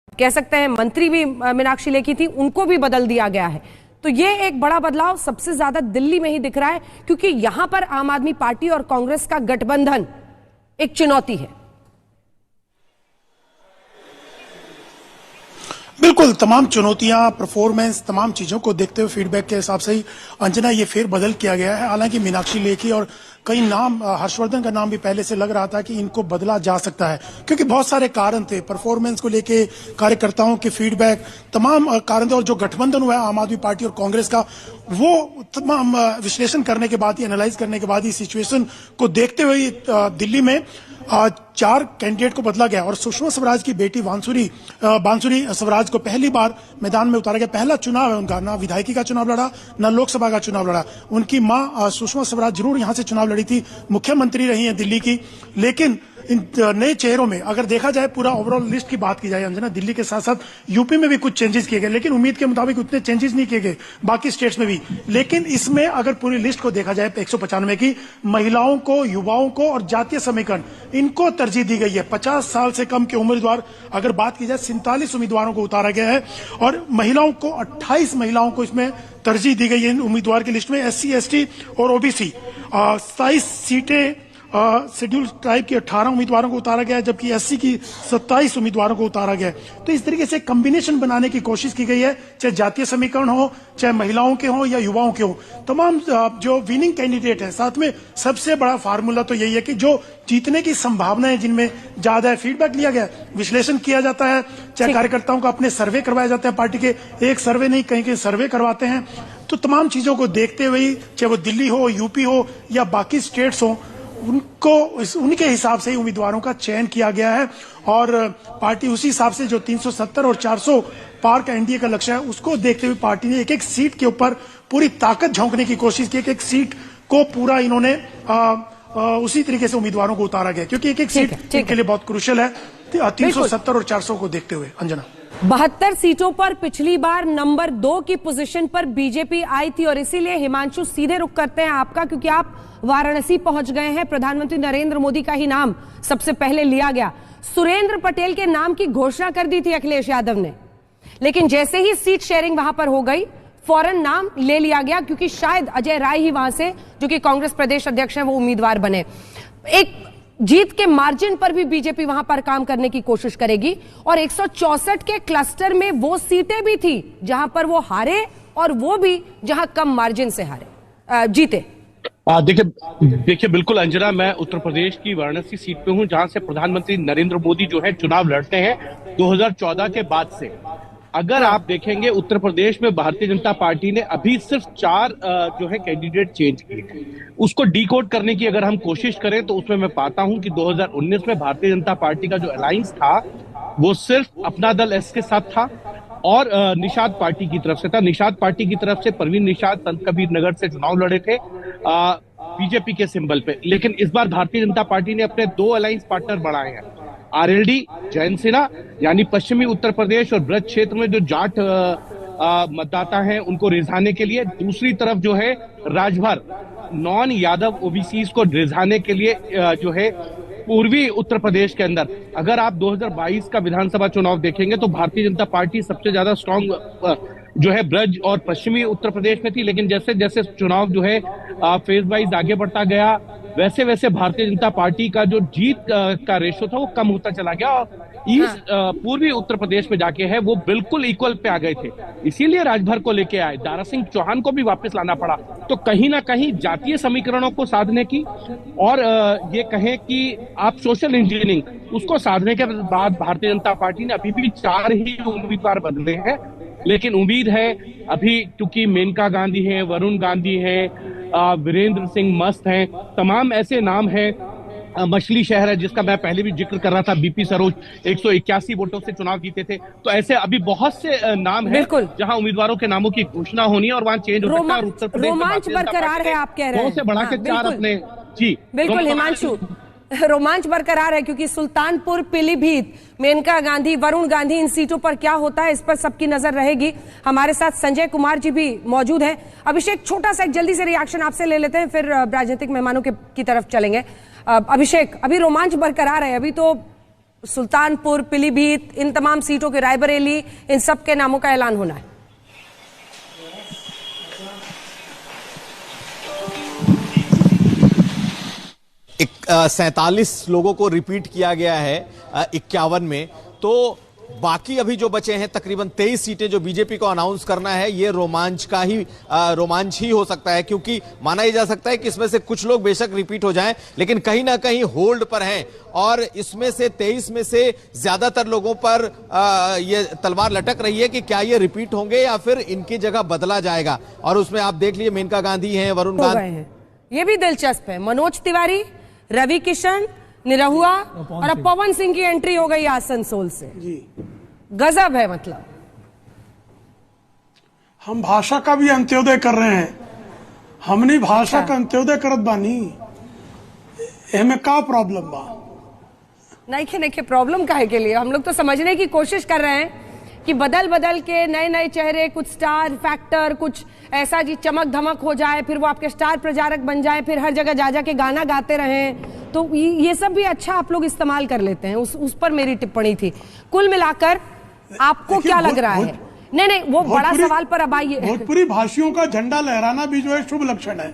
कह सकते हैं मंत्री भी मीनाक्षी लेखी थी, उनको भी बदल दिया गया है। तो ये एक बड़ा बदलाव सबसे ज्यादा दिल्ली में ही दिख रहा है, क्योंकि यहां पर आम आदमी पार्टी और कांग्रेस का गठबंधन एक चुनौती है। बिल्कुल, तमाम चुनौतियां, परफॉर्मेंस, तमाम चीजों को देखते हुए फीडबैक के हिसाब से ही अंजना ये फेर बदल किया गया है। हालांकि मीनाक्षी लेखी और कई नाम, हर्षवर्धन का नाम भी पहले से लग रहा था कि इनको बदला जा सकता है, क्योंकि बहुत सारे कारण थे परफॉर्मेंस को लेके, कार्यकर्ताओं के फीडबैक, तमाम कारण थे। और जो गठबंधन हुआ है आम आदमी पार्टी और कांग्रेस का, वो तमाम विश्लेषण करने के बाद ही, एनालाइज करने के बाद ही, सिचुएशन को देखते हुए दिल्ली में 4 कैंडिडेट को बदला गया और सुषमा स्वराज की बेटी बांसुरी स्वराज को पहली बार मैदान में उतारा गया। पहला चुनाव है उनका, ना विधायकी का चुनाव लड़ा, ना लोकसभा का चुनाव लड़ा। उनकी मां सुषमा स्वराज जरूर यहां से चुनाव लड़ी थी, मुख्यमंत्री रही हैं दिल्ली की, लेकिन इन नए चेहरों में अगर देखा जाए, पूरा ओवरऑल लिस्ट की बात की जाए अंजना, दिल्ली के साथ साथ यूपी में भी कुछ चेंजेस किए गए, लेकिन उम्मीद के मुताबिक उतने चेंजेस नहीं किए गए बाकी स्टेट्स में भी। लेकिन इसमें अगर पूरी लिस्ट को देखा जाए 195 की, महिलाओं को, युवाओं को और जातीय समीकरण, इनको तरजीह दी गई है। 50 साल से कम के उम्मीदवार अगर बात की जाए, 47 उम्मीदवारों को उतारा गया है और महिलाओं को 28 महिलाओं को इसमें तरजीह दी गई है इन उम्मीदवार की लिस्ट में। SC, ST और OBC 27 सीटें, शेड्यूल ट्राइब के 18 उम्मीदवारों को उतारा गया है, जबकि SC की 27 उम्मीदवारों को उतारा गया है। तो इस तरीके से कॉम्बिनेशन बनाने की कोशिश की गई है, चाहे जातीय समीकरण हो, चाहे महिलाओं के हो या युवाओं के हो। तमाम जो विनिंग कैंडिडेट है, साथ में सबसे बड़ा फार्मूला तो यही है कि जो जीतने की संभावनाएं जिनमें ज्यादा है, फीडबैक लिया गया, विश्लेषण किया जाता है, चाहे कार्यकर्ताओं का अपने सर्वे करवाए जाते हैं, पार्टी के एक सर्वे नहीं कहीं कहीं सर्वे करवाते हैं। तो तमाम चीजों को देखते हुए, चाहे वो दिल्ली हो, यूपी हो या बाकी स्टेट्स हो, उनको उनके हिसाब से ही उम्मीदवारों का चयन किया गया है और पार्टी उसी हिसाब से जो 370 और 400 पार का एनडीए का लक्ष्य है, उसको देखते हुए पार्टी ने एक एक सीट के ऊपर पूरी ताकत झोंकने की कोशिश की। एक सीट को पूरा इन्होंने उसी तरीके से उम्मीदवारों को उतारा गया, क्योंकि एक एक सीट के लिए बहुत क्रूशियल है। 370 और 400 को देखते हुए अंजना, 72 सीटों पर पिछली बार नंबर 2 की पोजीशन पर बीजेपी आई थी और इसीलिए हिमांशु सीधे रुख करते हैं आपका, क्योंकि आप वाराणसी पहुंच गए हैं। प्रधानमंत्री नरेंद्र मोदी का ही नाम सबसे पहले लिया गया। सुरेंद्र पटेल के नाम की घोषणा कर दी थी अखिलेश यादव ने, लेकिन जैसे ही सीट शेयरिंग वहां पर हो गई, फौरन नाम ले लिया गया, क्योंकि शायद अजय राय ही वहां से, जो कि कांग्रेस प्रदेश अध्यक्ष हैं, वो उम्मीदवार बने। एक जीत के मार्जिन पर भी बीजेपी वहां पर काम करने की कोशिश करेगी और 164 के क्लस्टर में वो सीटें भी थी जहां पर वो हारे और वो भी जहां कम मार्जिन से जीते। देखिए बिल्कुल अंजना, मैं उत्तर प्रदेश की वाराणसी सीट पे हूं, जहां से प्रधानमंत्री नरेंद्र मोदी जो है चुनाव लड़ते हैं 2014 के बाद से। अगर आप देखेंगे उत्तर प्रदेश में भारतीय जनता पार्टी ने अभी सिर्फ 4 जो है कैंडिडेट चेंज किए। उसको डिकोड करने की अगर हम कोशिश करें तो उसमें मैं पाता हूं कि 2019 में भारतीय जनता पार्टी का जो अलायंस था वो सिर्फ अपना दल एस के साथ था और निषाद पार्टी की तरफ से था। निषाद पार्टी की तरफ से परवीन निषाद संत कबीर नगर से चुनाव लड़े थे बीजेपी के सिंबल पे। लेकिन इस बार भारतीय जनता पार्टी ने अपने 2 अलायंस पार्टनर बढ़ाए हैं। आरएलडी जैन सिन्हा यानी पश्चिमी उत्तर प्रदेश और ब्रज क्षेत्र में जो जाट मतदाता हैं उनको रिझाने के लिए, दूसरी तरफ जो है राजभर नॉन यादव ओबीसी को रिझाने के लिए जो है पूर्वी उत्तर प्रदेश के अंदर। अगर आप 2022 का विधानसभा चुनाव देखेंगे तो भारतीय जनता पार्टी सबसे ज्यादा स्ट्रांग जो है ब्रज और पश्चिमी उत्तर प्रदेश में थी, लेकिन जैसे जैसे चुनाव जो है फेज वाइज आगे बढ़ता गया, वैसे वैसे भारतीय जनता पार्टी का जो जीत का रेशो था वो कम होता चला गया और ईस्ट पूर्वी उत्तर प्रदेश में जाके है वो बिल्कुल इक्वल पे आ गए थे। इसीलिए राजभर को लेके आए, दारा सिंह चौहान को भी वापस लाना पड़ा। तो कहीं ना कहीं जातीय समीकरणों को साधने की और ये कहें कि आप सोशल इंजीनियरिंग उसको साधने के बाद भारतीय जनता पार्टी ने अभी भी 4 ही उम्मीदवार बदले हैं। लेकिन उम्मीद है अभी, क्योंकि मेनका गांधी है, वरुण गांधी है, वीरेंद्र सिंह मस्त हैं, तमाम ऐसे नाम हैं। मछली शहर है जिसका मैं पहले भी जिक्र कर रहा था, बीपी सरोज 181 वोटों से चुनाव जीते थे। तो ऐसे अभी बहुत से नाम हैं जहां उम्मीदवारों के नामों की घोषणा होनी है और वहां चेंज हो सकता है। उत्तर प्रदेश रोमांच बरकरार है, आप कह रहे हैं, 2 से बढ़ा के 4 अपने। जी बिल्कुल हिमांशु, रोमांच बरकरार है, क्योंकि सुल्तानपुर, पीलीभीत, मेनका गांधी, वरुण गांधी, इन सीटों पर क्या होता है इस पर सबकी नजर रहेगी। हमारे साथ संजय कुमार जी भी मौजूद हैं। अभिषेक, छोटा सा एक जल्दी से रिएक्शन आपसे ले लेते हैं, फिर राजनीतिक मेहमानों की तरफ चलेंगे। अभिषेक, अभी रोमांच बरकरार है, अभी तो सुल्तानपुर, पीलीभीत, इन तमाम सीटों के, रायबरेली, इन सब के नामों का ऐलान होना है। 47 लोगों को रिपीट किया गया है 51 में। तो बाकी अभी जो बचे हैं तकरीबन 23 सीटें जो बीजेपी को अनाउंस करना है, ये रोमांच ही हो सकता है, क्योंकि माना ही जा सकता है कि इसमें से कुछ लोग बेशक रिपीट हो जाएं, लेकिन कहीं ना कहीं होल्ड पर हैं। और इसमें से 23 में से ज्यादातर लोगों पर ये तलवार लटक रही है कि क्या ये रिपीट होंगे या फिर इनकी जगह बदला जाएगा। और उसमें आप देख लीजिए मेनका गांधी हैं, वरुण गांधी, ये भी दिलचस्प है, मनोज तिवारी, रवि किशन, निरहुआ और अब पवन सिंह की एंट्री हो गई आसनसोल से। जी गजब है। मतलब हम भाषा का भी अंत्योदय कर रहे हैं, हमने भाषा का अंत्योदय करत बानी, एमे का प्रॉब्लम बा? नहीं के प्रॉब्लम काहे के लिए, हम लोग तो समझने की कोशिश कर रहे हैं कि बदल बदल के नए नए चेहरे, कुछ स्टार फैक्टर, कुछ ऐसा जी चमक धमक हो जाए, फिर वो आपके स्टार प्रचारक बन जाए, फिर हर जगह जा के गाना गाते रहें, तो ये सब भी अच्छा आप लोग इस्तेमाल कर लेते हैं। उस पर मेरी टिप्पणी थी। कुल मिलाकर आपको क्या लग रहा है? नहीं वो बड़ा सवाल पर अब आइए। भोजपुरी भाषियों का झंडा लहराना भी जो है शुभ लक्षण है।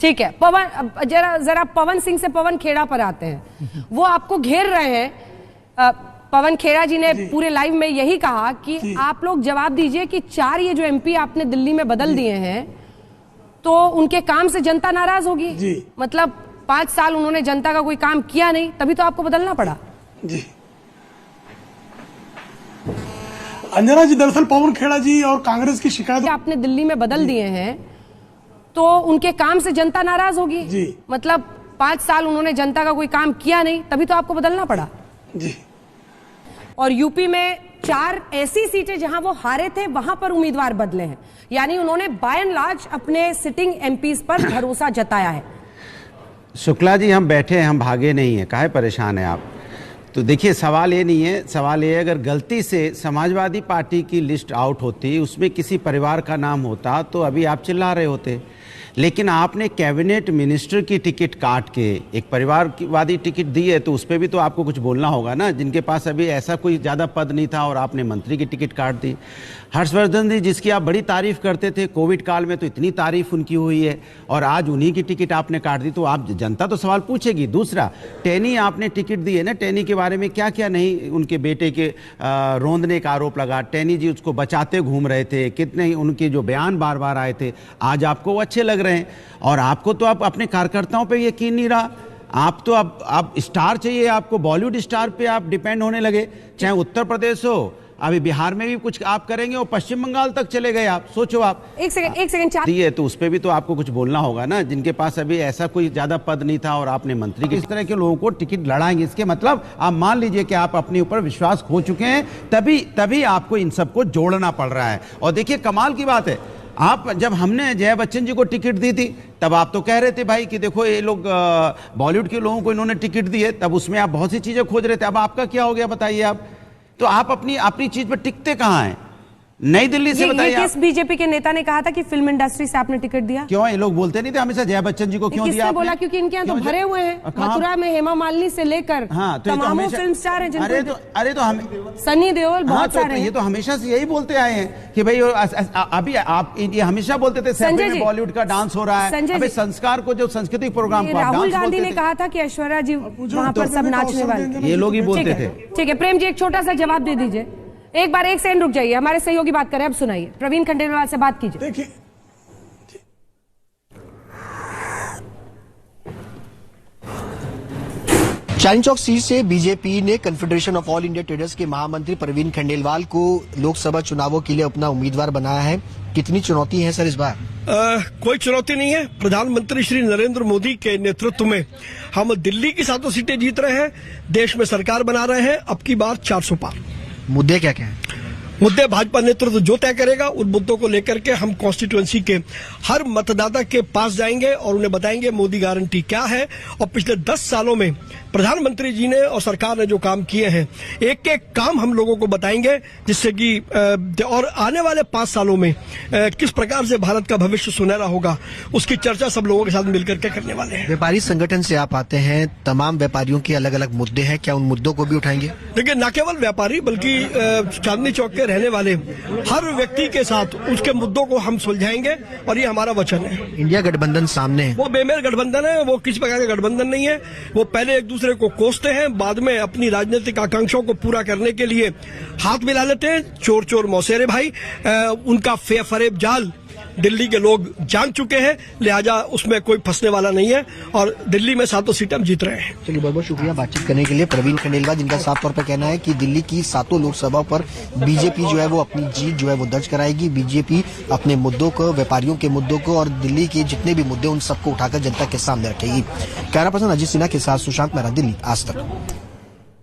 ठीक है, पवन जरा पवन सिंह से पवन खेड़ा पर आते हैं। वो आपको घेर रहे हैं। पवन खेड़ा जी ने पूरे लाइव में यही कहा कि आप लोग जवाब दीजिए कि 4 ये जो एमपी आपने दिल्ली में बदल दिए हैं, तो उनके काम से जनता नाराज होगी। मतलब 5 साल उन्होंने जनता का कोई काम किया नहीं, तभी तो आपको बदलना पड़ा। जी अंजना जी, दरअसल पवन खेड़ा जी और कांग्रेस की शिकायत आपने दिल्ली में बदल दिए हैं, तो उनके काम से जनता नाराज होगी। मतलब 5 साल उन्होंने जनता का कोई काम किया नहीं, तभी तो आपको बदलना पड़ा। जी और यूपी में 4 ऐसी सीटें जहां वो हारे थे, वहां पर उम्मीदवार बदले हैं। यानी उन्होंने बाय एंड लार्ज अपने सिटिंग एमपीज पर भरोसा जताया है। शुक्ला जी, हम बैठे हैं, हम भागे नहीं है, काहे परेशान है आप? तो देखिए, सवाल ये नहीं है, सवाल ये है अगर गलती से समाजवादी पार्टी की लिस्ट आउट होती, उसमें किसी परिवार का नाम होता, तो अभी आप चिल्ला रहे होते। लेकिन आपने कैबिनेट मिनिस्टर की टिकट काट के एक परिवारवादी टिकट दी है, तो उस पर भी तो आपको कुछ बोलना होगा ना, जिनके पास अभी ऐसा कोई ज़्यादा पद नहीं था और आपने मंत्री की टिकट काट दी। हर्षवर्धन जी, जिसकी आप बड़ी तारीफ करते थे, कोविड काल में तो इतनी तारीफ उनकी हुई है, और आज उन्हीं की टिकट आपने काट दी, तो आप जनता तो सवाल पूछेगी। दूसरा, टेनी आपने टिकट दी है ना, टेनी के बारे में क्या क्या नहीं, उनके बेटे के रोंदने का आरोप लगा, टेनी जी उसको बचाते घूम रहे थे, कितने ही उनके जो बयान बार बार आए थे, आज आपको वो अच्छे लग रहे हैं। और आपको तो आप अपने कार्यकर्ताओं पे यकीन नहीं रहा, आप तो अब स्टार चाहिए आपको, बॉलीवुड स्टार पे आप डिपेंड होने लगे। चाहे उत्तर प्रदेश हो, अभी बिहार में भी कुछ आप करेंगे, और पश्चिम बंगाल तक चले गए आप। सोचो आप, एक सेकंड दिए, तो उस पर भी तो आपको कुछ बोलना होगा ना, जिनके पास अभी ऐसा कोई ज्यादा पद नहीं था और आपने मंत्री के, इस तरह के लोगों को टिकट लड़ाएंगे। इसके मतलब आप मान लीजिए कि आप अपने ऊपर विश्वास खो चुके हैं, तभी आपको इन सबको जोड़ना पड़ रहा है। और देखिए, कमाल की बात है, आप जब हमने जया बच्चन जी को टिकट दी थी, तब आप तो कह रहे थे भाई कि देखो ये लोग बॉलीवुड के लोगों को इन्होंने टिकट दी है, तब उसमें आप बहुत सी चीजें खोज रहे थे। अब आपका क्या हो गया बताइए? आप तो आप अपनी चीज पर टिकते कहां हैं? नई दिल्ली से बताइए। किस बीजेपी के नेता ने कहा था कि फिल्म इंडस्ट्री से आपने टिकट दिया? क्यों ये लोग बोलते नहीं थे हमेशा जया बच्चन जी को क्यों दिया? बोला क्योंकि इनके यहाँ तो भरे हुए हैं, मथुरा में हेमा मालिनी से लेकर तमाम फिल्म स्टार हैं। अरे तो हम सनी देओल, बहुत सारे हैं। ये तो हमेशा से यही बोलते आए हैं कि भाई अभी आप ये हमेशा बोलते थे सैफे में बॉलीवुड का डांस हो रहा है। अभी संस्कार को, जो सांस्कृतिक प्रोग्राम, राहुल गांधी ने कहा था कि ऐश्वर्या जी वहां पर सब नाचने वाले, ये लोग ही बोलते थे। ठीक है प्रेम जी, एक छोटा सा जवाब दे दीजिए। एक बार 1 सेकंड रुक जाइए, हमारे सहयोगी बात करें, अब सुनाइए। प्रवीण खंडेलवाल से बात कीजिए। देखिए, चांदनी चौक सीट से बीजेपी ने confederation of all India traders के महामंत्री प्रवीण खंडेलवाल को लोकसभा चुनावों के लिए अपना उम्मीदवार बनाया है। कितनी चुनौती है सर इस बार? कोई चुनौती नहीं है। प्रधानमंत्री श्री नरेंद्र मोदी के नेतृत्व में हम दिल्ली की 7 सीटें जीत रहे हैं, देश में सरकार बना रहे हैं, अब की बार 400 पार। मुद्दे क्या क्या है? मुद्दे भाजपा नेतृत्व जो तय करेगा उन मुद्दों को लेकर के हम कॉन्स्टिट्यूएंसी के हर मतदाता के पास जाएंगे और उन्हें बताएंगे मोदी गारंटी क्या है और पिछले 10 सालों में प्रधानमंत्री जी ने और सरकार ने जो काम किए हैं, एक एक काम हम लोगों को बताएंगे, जिससे कि और आने वाले 5 सालों में किस प्रकार से भारत का भविष्य सुनहरा होगा, उसकी चर्चा सब लोगों के साथ मिलकर के करने वाले हैं। व्यापारी संगठन से आप आते हैं, तमाम व्यापारियों के अलग अलग मुद्दे हैं, क्या उन मुद्दों को भी उठाएंगे? देखिए, न केवल व्यापारी बल्कि चांदनी चौक के रहने वाले हर व्यक्ति के साथ उसके मुद्दों को हम सुलझाएंगे और ये हमारा वचन है। इंडिया गठबंधन सामने है, वो बेमेल गठबंधन है, वो किसी प्रकार का गठबंधन नहीं है। वो पहले एक दूसरे को कोसते हैं, बाद में अपनी राजनीतिक आकांक्षाओं को पूरा करने के लिए हाथ मिला लेते हैं। चोर चोर मौसेरे भाई, उनका फरेब जाल दिल्ली के लोग जान चुके हैं, लिहाजा उसमें कोई फंसने वाला नहीं है और दिल्ली में 7 सीटें हम जीत रहे हैं। चलिए, बहुत बहुत शुक्रिया बातचीत करने के लिए। प्रवीण खंडेलवाल, जिनका साफ तौर पर कहना है कि दिल्ली की 7 लोकसभा पर बीजेपी जो है वो अपनी जीत जो है वो दर्ज कराएगी। बीजेपी अपने मुद्दों को, व्यापारियों के मुद्दों को और दिल्ली के जितने भी मुद्दे उन सबको उठाकर जनता के सामने रखेगी। कैमरा पर्सन अजीत सिन्हा के साथ सुशांत मेहरा, दिल्ली, आज तक।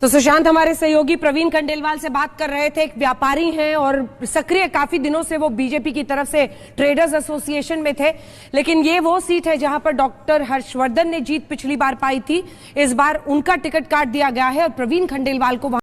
तो सुशांत हमारे सहयोगी प्रवीण खंडेलवाल से बात कर रहे थे। एक व्यापारी हैं और सक्रिय काफी दिनों से वो बीजेपी की तरफ से ट्रेडर्स एसोसिएशन में थे, लेकिन ये वो सीट है जहां पर डॉक्टर हर्षवर्धन ने जीत पिछली बार पाई थी। इस बार उनका टिकट काट दिया गया है और प्रवीण खंडेलवाल को